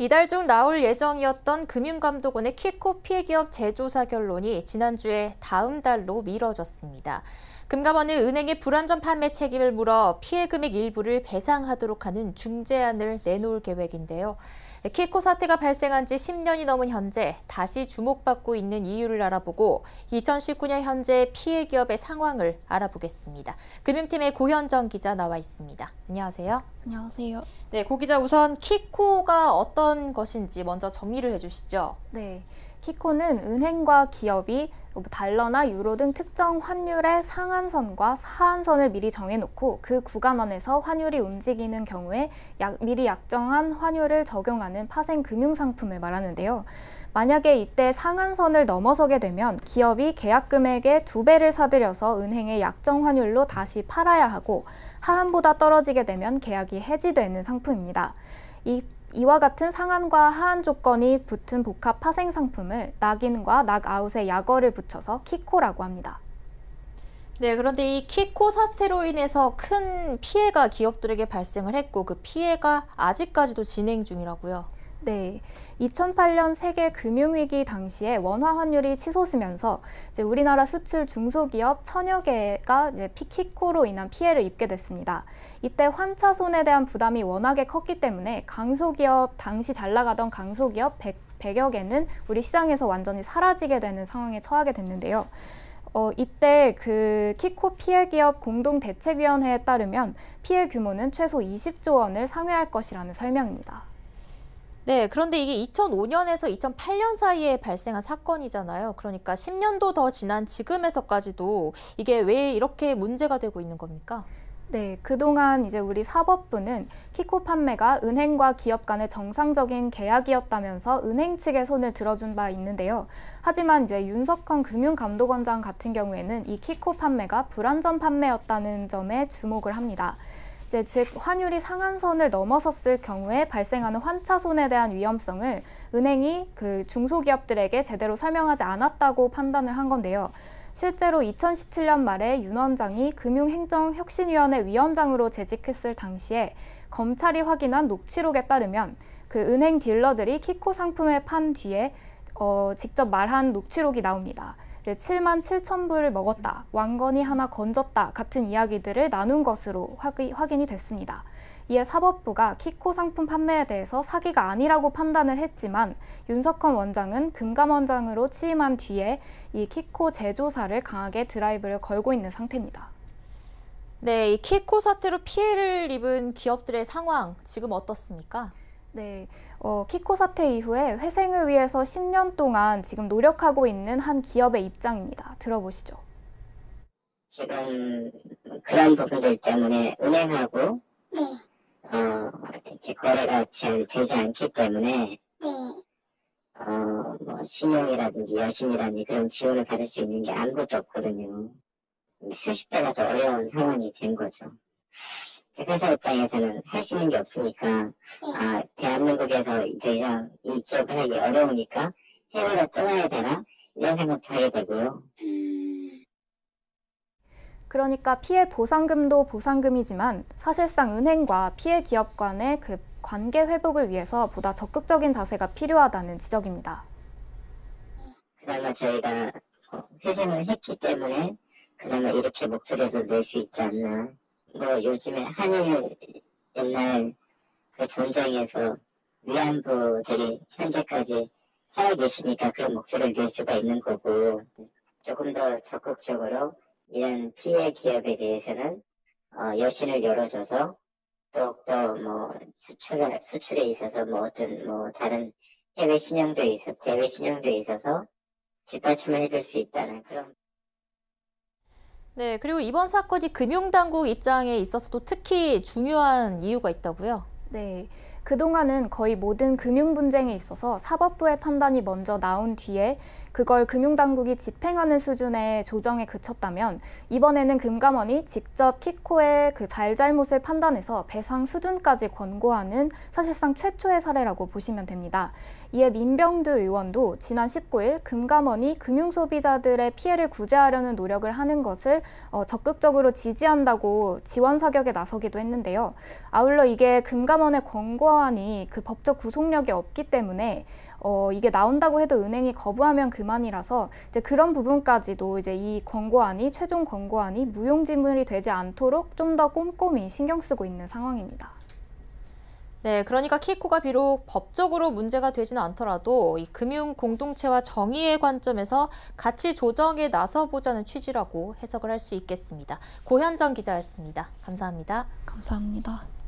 이달 중 나올 예정이었던 금융감독원의 키코 피해기업 재조사 결론이 지난주에 다음 달로 미뤄졌습니다. 금감원은 은행의 불안전 판매 책임을 물어 피해 금액 일부를 배상하도록 하는 중재안을 내놓을 계획인데요. 키코 사태가 발생한 지 10년이 넘은 현재 다시 주목받고 있는 이유를 알아보고 2019년 현재 피해 기업의 상황을 알아보겠습니다. 금융팀의 고현정 기자 나와 있습니다. 안녕하세요. 안녕하세요. 네, 고 기자 우선 키코가 어떤 것인지 먼저 정리를 해주시죠. 네, 키코는 은행과 기업이 달러나 유로 등 특정 환율의 상한선과 하한선을 미리 정해놓고 그 구간 안에서 환율이 움직이는 경우에 미리 약정한 환율을 적용하는 파생 금융상품을 말하는데요. 만약에 이때 상한선을 넘어서게 되면 기업이 계약 금액의 2배를 사들여서 은행의 약정 환율로 다시 팔아야 하고 하한보다 떨어지게 되면 계약이 해지되는 상품입니다. 이와 같은 상한과 하한 조건이 붙은 복합 파생 상품을 낙인과 낙아웃의 약어를 붙여서 키코라고 합니다. 네, 그런데 이 키코 사태로 인해서 큰 피해가 기업들에게 발생을 했고 그 피해가 아직까지도 진행 중이라고요. 네, 2008년 세계 금융위기 당시에 원화 환율이 치솟으면서 우리나라 수출 중소기업 1000여 개가 키코로 인한 피해를 입게 됐습니다. 이때 환차손에 대한 부담이 워낙에 컸기 때문에 강소기업, 당시 잘 나가던 강소기업 100여 개는 우리 시장에서 완전히 사라지게 되는 상황에 처하게 됐는데요. 이때 그 키코 피해기업 공동대책위원회에 따르면 피해 규모는 최소 20조 원을 상회할 것이라는 설명입니다. 네, 그런데 이게 2005년에서 2008년 사이에 발생한 사건이잖아요. 그러니까 10년도 더 지난 지금에서까지도 이게 왜 이렇게 문제가 되고 있는 겁니까? 네, 그동안 우리 사법부는 키코 판매가 은행과 기업 간의 정상적인 계약이었다면서 은행 측의 손을 들어준 바 있는데요. 하지만 윤석헌 금융감독원장 같은 경우에는 이 키코 판매가 불안전 판매였다는 점에 주목을 합니다. 즉 환율이 상한선을 넘어섰을 경우에 발생하는 환차손에 대한 위험성을 은행이 그 중소기업들에게 제대로 설명하지 않았다고 판단을 한 건데요. 실제로 2017년 말에 윤 원장이 금융행정혁신위원회 위원장으로 재직했을 당시에 검찰이 확인한 녹취록에 따르면 그 은행 딜러들이 키코 상품을 판 뒤에 직접 말한 녹취록이 나옵니다. 7만 7천 불을 먹었다, 왕건이 하나 건졌다 같은 이야기들을 나눈 것으로 확인이 됐습니다. 이에 사법부가 키코 상품 판매에 대해서 사기가 아니라고 판단을 했지만 윤석헌 원장은 금감원장으로 취임한 뒤에 이 키코 재조사를 강하게 드라이브를 걸고 있는 상태입니다. 네, 이 키코 사태로 피해를 입은 기업들의 상황 지금 어떻습니까? 네, 키코 사태 이후에 회생을 위해서 10년 동안 지금 노력하고 있는 한 기업의 입장입니다. 들어보시죠. 지금 그런 부분들 때문에 은행하고 이렇게 거래가 잘 되지 않기 때문에 뭐 신용이라든지 여신이라든지 그런 지원을 받을 수 있는 게 아무것도 없거든요. 수십 배가 더 어려운 상황이 된 거죠. 회사 입장에서는 할 수 있는 게 없으니까 대한민국에서 더 이상 이 기업을 하기 어려우니까 해외로 떠나야 되나 이런 생각도 하게 되고요. 그러니까 피해 보상금도 보상금이지만 사실상 은행과 피해 기업 간의 그 관계 회복을 위해서 보다 적극적인 자세가 필요하다는 지적입니다. 그나마 저희가 회생을 했기 때문에 그나마 이렇게 목소리에서 낼 수 있지 않나. 뭐 요즘에 한일 옛날 그 전쟁에서 위안부들이 현재까지 살아계시니까 그런 목소리를 낼 수가 있는 거고, 조금 더 적극적으로 이런 피해 기업에 대해서는 여신을 열어줘서 더욱더 뭐 수출에 있어서 뭐 어떤 뭐 다른 해외 신용도 있어서 대외 신용도 있어서 뒷받침을 해줄 수 있다는 그런. 네, 그리고 이번 사건이 금융당국 입장에 있어서도 특히 중요한 이유가 있다고요? 네, 그동안은 거의 모든 금융 분쟁에 있어서 사법부의 판단이 먼저 나온 뒤에 그걸 금융당국이 집행하는 수준의 조정에 그쳤다면 이번에는 금감원이 직접 키코의 그 잘잘못을 판단해서 배상 수준까지 권고하는 사실상 최초의 사례라고 보시면 됩니다. 이에 민병두 의원도 지난 19일 금감원이 금융소비자들의 피해를 구제하려는 노력을 하는 것을 적극적으로 지지한다고 지원 사격에 나서기도 했는데요. 아울러 이게 금감원의 권고안이 그 법적 구속력이 없기 때문에 이게 나온다고 해도 은행이 거부하면 그만이라서 이제 그런 부분까지도 이제 이 권고안이 최종 권고안이 무용지물이 되지 않도록 좀 더 꼼꼼히 신경 쓰고 있는 상황입니다. 네, 그러니까 키코가 비록 법적으로 문제가 되지는 않더라도 이 금융 공동체와 정의의 관점에서 가치 조정에 나서보자는 취지라고 해석을 할 수 있겠습니다. 고현정 기자였습니다. 감사합니다. 감사합니다.